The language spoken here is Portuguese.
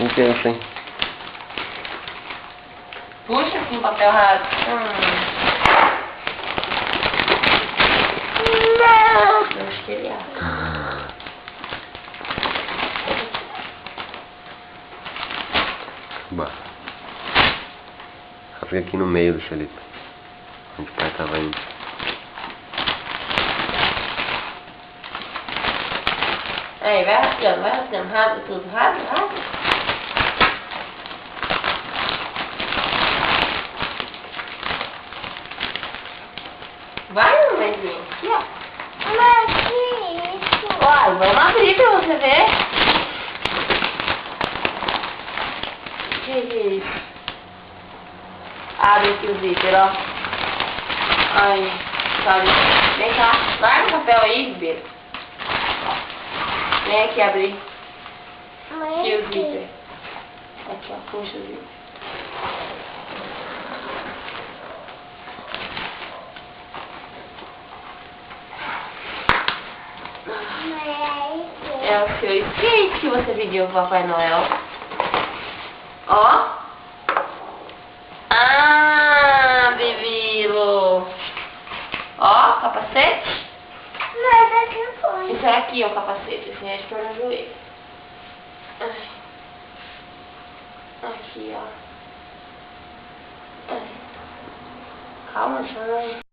O que é isso, hein? Puxa com papel raso. Não! Eu acho que ele abre. Bah. Fica aqui no meio do Felipe. Onde o pai tava indo. Aí, vai rasgando, rasga tudo, rasga. Vai, mãezinha, aqui, ó. Mas que isso? Uai, vamos abrir pra você ver. Que é isso? Abre aqui o zíper, ó. Aí, sabe? Vem cá, larga o papel aí, Ribeiro. Vem aqui abrir. Aqui o zíper. Aqui, ó, puxa o zíper. É o seu skate que você pediu pro Papai Noel. Ó. Ah, Bibilo. Ó, capacete. Mas aqui foi. Esse é aqui, ó, o capacete. Esse é de pôr no joelho. Ai. Aqui, ó. Ai. Calma, chama aí.